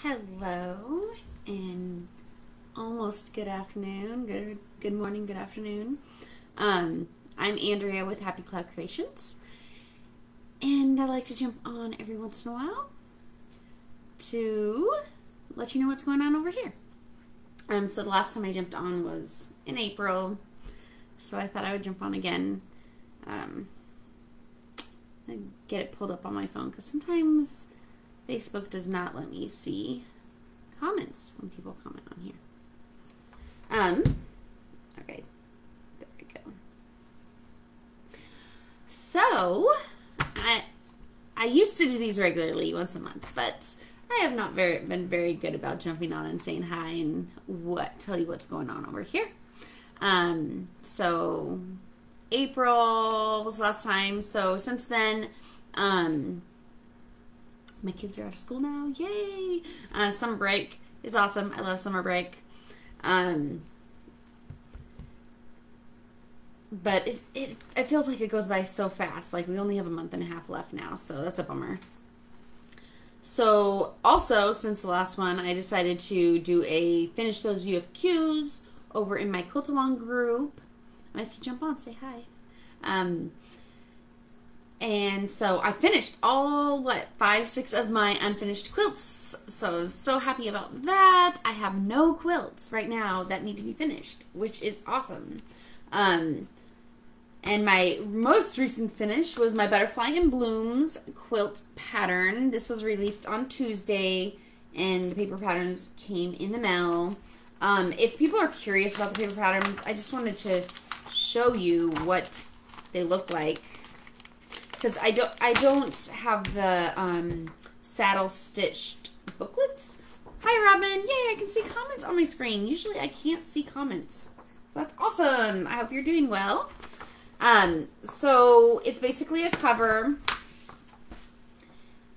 Hello and almost good afternoon, good morning, good afternoon. I'm Andrea with Happy Cloud Creations, and I like to jump on every once in a while to let you know what's going on over here. So the last time I jumped on was in April, so I thought I would jump on again. I get it pulled up on my phone because sometimes Facebook does not let me see comments when people comment on here. Okay, there we go. So, I used to do these regularly once a month, but I have not been very good about jumping on and saying hi and tell you what's going on over here. So April was the last time. So since then, my kids are out of school now. Yay! Summer break is awesome. I love summer break. But it feels like it goes by so fast. Like we only have a month and a half left now, so that's a bummer. So also, since the last one, I decided to do a finish those UFQs over in my Quilt Along group. If you jump on, say hi. And so I finished all, 5, 6 of my unfinished quilts. So I was so happy about that. I have no quilts right now that need to be finished, which is awesome. And my most recent finish was my Butterfly in Blooms quilt pattern. This was released on Tuesday, and the paper patterns came in the mail. If people are curious about the paper patterns, I just wanted to show you what they look like, because I don't have the saddle stitched booklets. Hi Robin, yay! I can see comments on my screen. Usually I can't see comments, so that's awesome. I hope you're doing well. So it's basically a cover,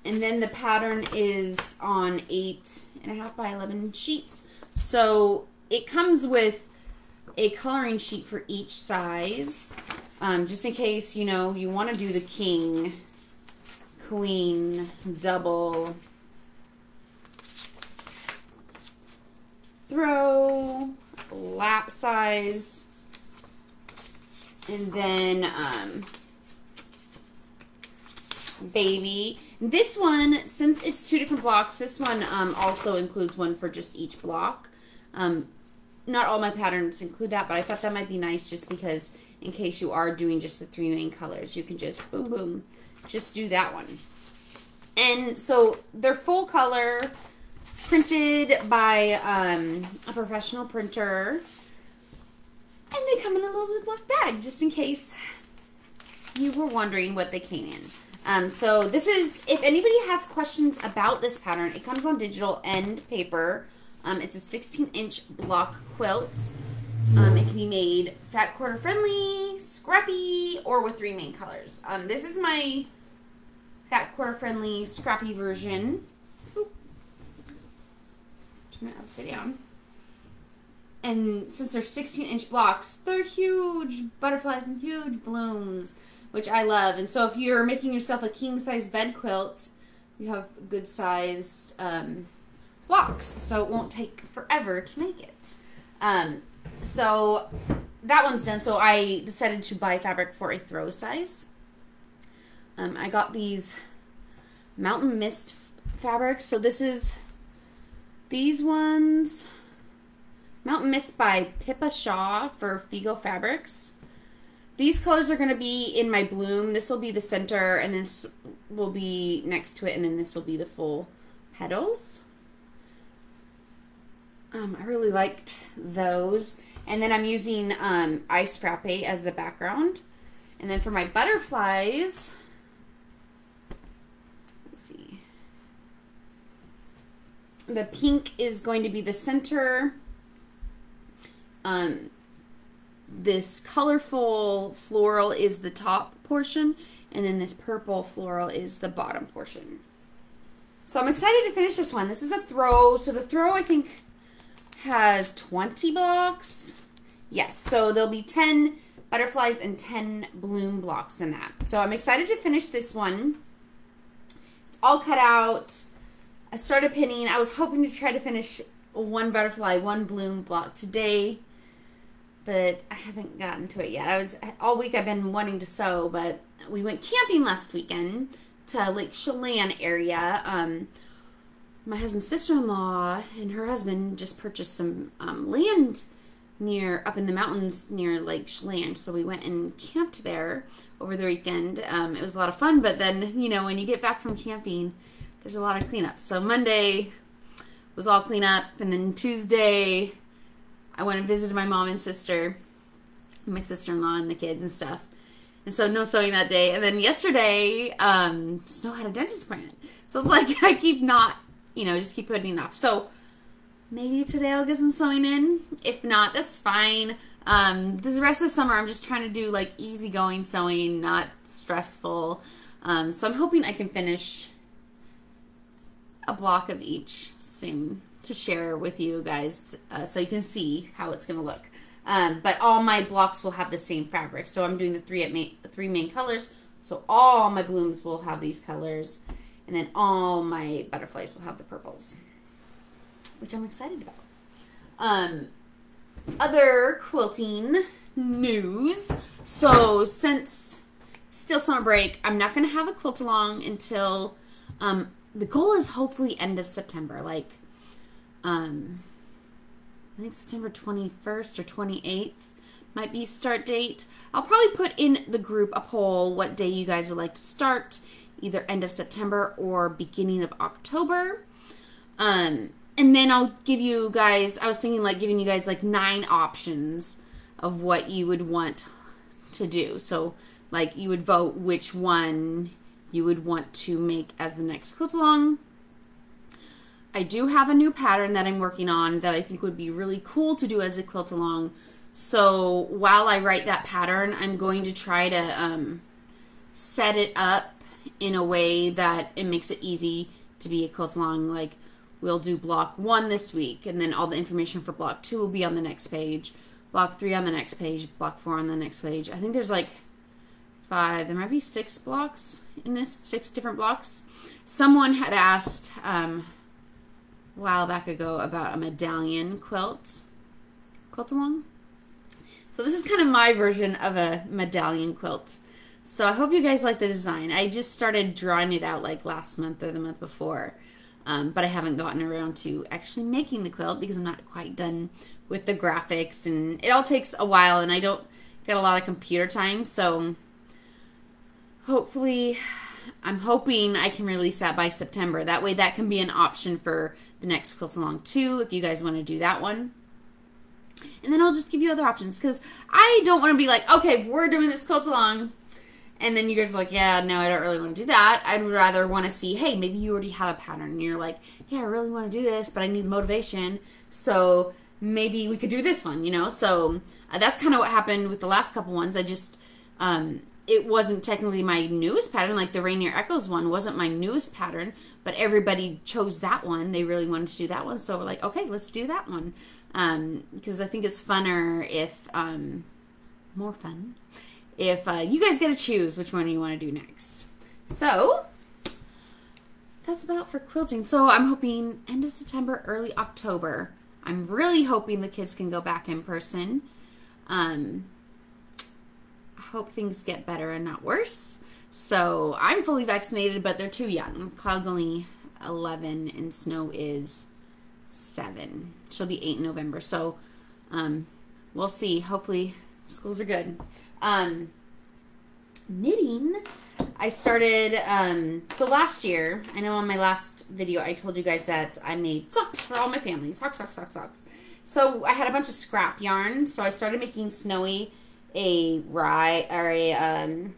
and then the pattern is on 8.5 by 11 sheets. So it comes with a coloring sheet for each size, just in case, you want to do the king, queen, double, throw, lap size, and then baby. This one, since it's 2 different blocks, this one also includes one for just each block. Not all my patterns include that, but I thought that might be nice just because in case you are doing just the 3 main colors, you can just boom, boom, just do that one. And so they're full color, printed by a professional printer, and they come in a little Ziploc bag just in case you were wondering what they came in. So this is, if anybody has questions about this pattern, it comes on digital and paper. It's a 16-inch block quilt. It can be made fat quarter friendly, scrappy, or with 3 main colors. This is my fat quarter friendly scrappy version. Oop. Turn it upside down. And since they're 16-inch blocks, they're huge butterflies and huge blooms, which I love. And so if you're making yourself a king-size bed quilt, you have good-sized blocks, so it won't take forever to make it. So that one's done. So I decided to buy fabric for a throw size. I got these Mountain Mist fabrics. So this is these ones, Mountain Mist by Pippa Shaw for Figo Fabrics. These colors are going to be in my bloom. This will be the center, and this will be next to it, and then this will be the full petals. I really liked those. And then I'm using Ice Frappe as the background. And then for my butterflies, let's see. The pink is going to be the center. This colorful floral is the top portion. And then this purple floral is the bottom portion. So I'm excited to finish this one. This is a throw. So the throw, I think, has 20 blocks. Yes, so there'll be 10 butterflies and 10 bloom blocks in that. So I'm excited to finish this one. It's all cut out. I started pinning. I was hoping to try to finish one butterfly, one bloom block today, but I haven't gotten to it yet. All week I've been wanting to sew, but we went camping last weekend to Lake Chelan area. My husband's sister-in-law and her husband just purchased some land up in the mountains near Lake Chelan, so we went and camped there over the weekend. It was a lot of fun, but then, you know, when you get back from camping, there's a lot of cleanup. So Monday was all cleanup, and then Tuesday I went and visited my mom and sister, my sister-in-law and the kids and stuff. And so no sewing that day. And then yesterday, Snow had a dentist appointment. So it's like I keep not, you know, just keep putting it off. So maybe today I'll get some sewing in. If not, that's fine. The rest of the summer I'm just trying to do like easygoing sewing, not stressful. So I'm hoping I can finish a block of each soon to share with you guys, so you can see how it's going to look. But all my blocks will have the same fabric. So I'm doing the three main colors. So all my blooms will have these colors. And then all my butterflies will have the purples, which I'm excited about. Other quilting news. So since still summer break, I'm not going to have a quilt along until, the goal is hopefully end of September. Like, I think September 21st or 28th might be start date. I'll probably put in the group a poll what day you guys would like to start, either end of September or beginning of October. And then I'll give you guys, I was thinking like giving you guys like 9 options of what you would want to do. So like you would vote which one you would want to make as the next quilt along. I do have a new pattern that I'm working on that I think would be really cool to do as a quilt along. So while I write that pattern, I'm going to try to set it up in a way that it makes it easy to be a quilt along. Like we'll do block 1 this week, and then all the information for block 2 will be on the next page, block 3 on the next page, block 4 on the next page. I think there's like 5, there might be 6 blocks in this, 6 different blocks. Someone had asked a while back ago about a medallion quilt along. So this is kind of my version of a medallion quilt. So I hope you guys like the design. I just started drawing it out like last month or the month before, but I haven't gotten around to actually making the quilt because I'm not quite done with the graphics, and it all takes a while, and I don't get a lot of computer time. So hopefully, I'm hoping I can release that by September. That way that can be an option for the next quilt along too, if you guys want to do that one. And then I'll just give you other options, because I don't want to be like, okay, we're doing this quilt along, and then you guys are like, yeah, no, I don't really want to do that. I'd rather want to see, hey, maybe you already have a pattern, and you're like, yeah, I really want to do this, but I need the motivation, so maybe we could do this one, you know? So that's kind of what happened with the last couple ones. I just, it wasn't technically my newest pattern. Like the Rainier Echoes one wasn't my newest pattern, but everybody chose that one. They really wanted to do that one, so we're like, okay, let's do that one. Because I think it's funner if, more fun, if you guys get to choose which one you want to do next. So that's about for quilting. So I'm hoping end of September, early October. I'm really hoping the kids can go back in person. I hope things get better and not worse. So I'm fully vaccinated, but they're too young. Cloud's only 11 and Snow is 7. She'll be 8 in November. So we'll see. Hopefully schools are good. Knitting. I started, so last year, I know on my last video I told you guys that I made socks for all my family. Socks. So I had a bunch of scrap yarn, so I started making Snowy a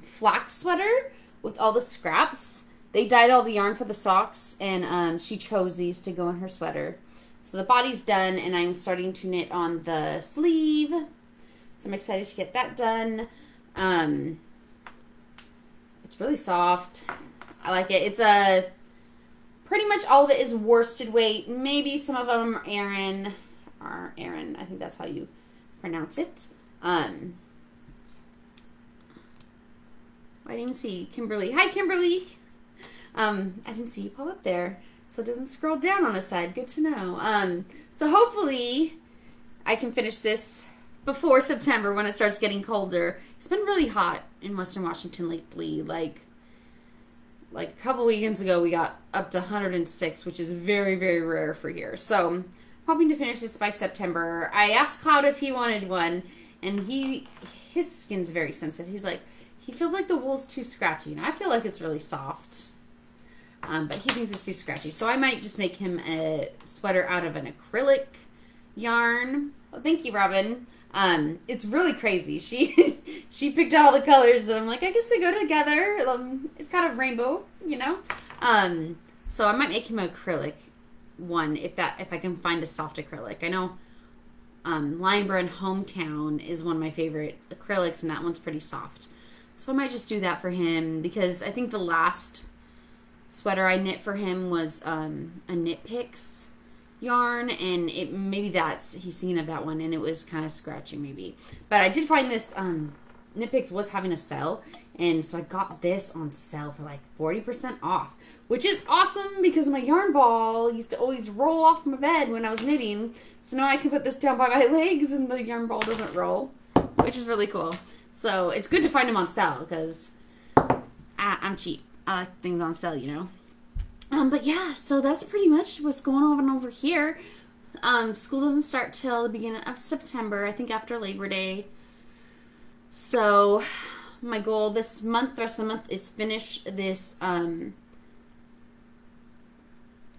flax sweater with all the scraps. They dyed all the yarn for the socks, and she chose these to go in her sweater. So the body's done, and I'm starting to knit on the sleeve. So I'm excited to get that done. It's really soft. I like it. It's pretty much all of it is worsted weight. Maybe some of them are Aran. I think that's how you pronounce it. I didn't see Kimberly. Hi, Kimberly. I didn't see you pop up there. so it doesn't scroll down on the side. Good to know. So hopefully I can finish this before September when it starts getting colder. It's been really hot in Western Washington lately. Like a couple weekends ago, we got up to 106, which is very, very rare for here. So I'm hoping to finish this by September. I asked Cloud if he wanted one, and his skin's very sensitive. He's like, he feels like the wool's too scratchy, and I feel like it's really soft. But he thinks it's too scratchy. So I might just make him a sweater out of an acrylic yarn. Oh, thank you, Robin. It's really crazy. She picked out all the colors, and I'm like, I guess they go together. It's kind of rainbow, you know. So I might make him an acrylic one if I can find a soft acrylic. I know Lion Brand Hometown is one of my favorite acrylics, and that one's pretty soft. So I might just do that for him, because I think the last sweater I knit for him was a Knit Picks yarn, and maybe he's thinking of that one, and it was kind of scratchy maybe. But I did find this Knit Picks was having a sale, and so I got this on sale for like 40% off, which is awesome because my yarn ball used to always roll off my bed when I was knitting. So now I can put this down by my legs and the yarn ball doesn't roll, which is really cool. So it's good to find them on sale because I'm cheap. I like things on sale, you know. But yeah, so that's pretty much what's going on over here. School doesn't start till the beginning of September, I think after Labor Day. So my goal this month, the rest of the month, is finish this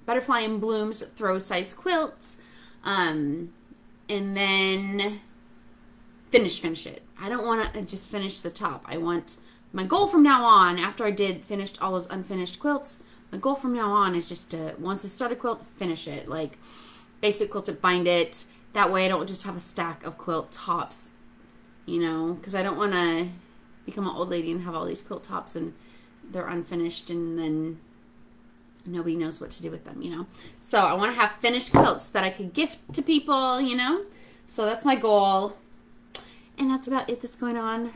Butterfly and Blooms throw size quilts, and then finish it. I don't want to just finish the top. My goal from now on, after I finished all those unfinished quilts, my goal from now on is just to, once I start a quilt, finish it. Like, basic quilts it, bind it. That way I don't just have a stack of quilt tops, you know, because I don't want to become an old lady and have all these quilt tops and they're unfinished and then nobody knows what to do with them, you know. So I want to have finished quilts that I could gift to people, you know. So that's my goal. And that's about it that's going on.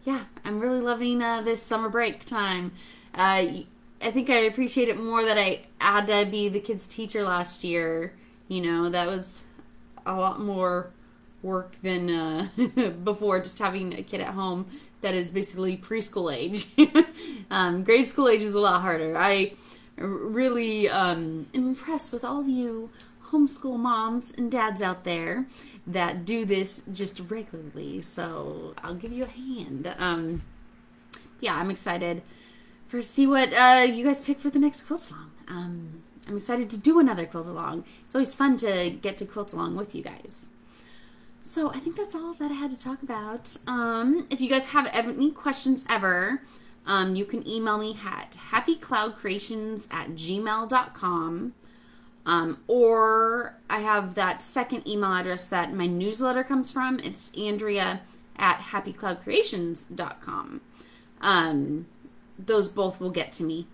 Yeah, I'm really loving this summer break time. I think I appreciate it more that I had to be the kids' teacher last year. You know, that was a lot more work than before, just having a kid at home that is basically preschool age. Grade school age is a lot harder. I really am impressed with all of you homeschool moms and dads out there that do this just regularly, so I'll give you a hand. Yeah, I'm excited for see what you guys pick for the next Quilt Along. I'm excited to do another Quilt Along. It's always fun to get to Quilt Along with you guys. So I think that's all that I had to talk about. If you guys have any questions ever, you can email me at happycloudcreations@gmail.com. Or I have that second email address that my newsletter comes from. It's Andrea@happycloudcreations.com. Those both will get to me.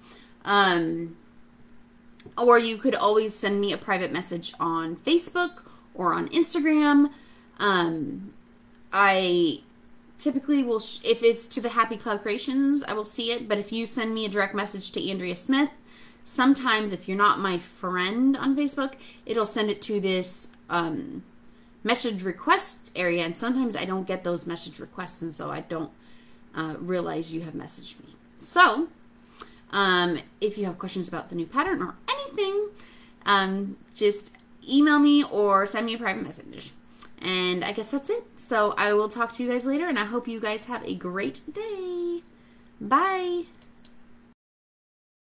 Or you could always send me a private message on Facebook or on Instagram. I typically will, if it's to the Happy Cloud Creations, I will see it. But if you send me a direct message to Andrea Smith, sometimes if you're not my friend on Facebook, it'll send it to this message request area. And sometimes I don't get those message requests, and so I don't realize you have messaged me. So, if you have questions about the new pattern or anything, just email me or send me a private message. And I guess that's it. So I will talk to you guys later, and I hope you guys have a great day. Bye.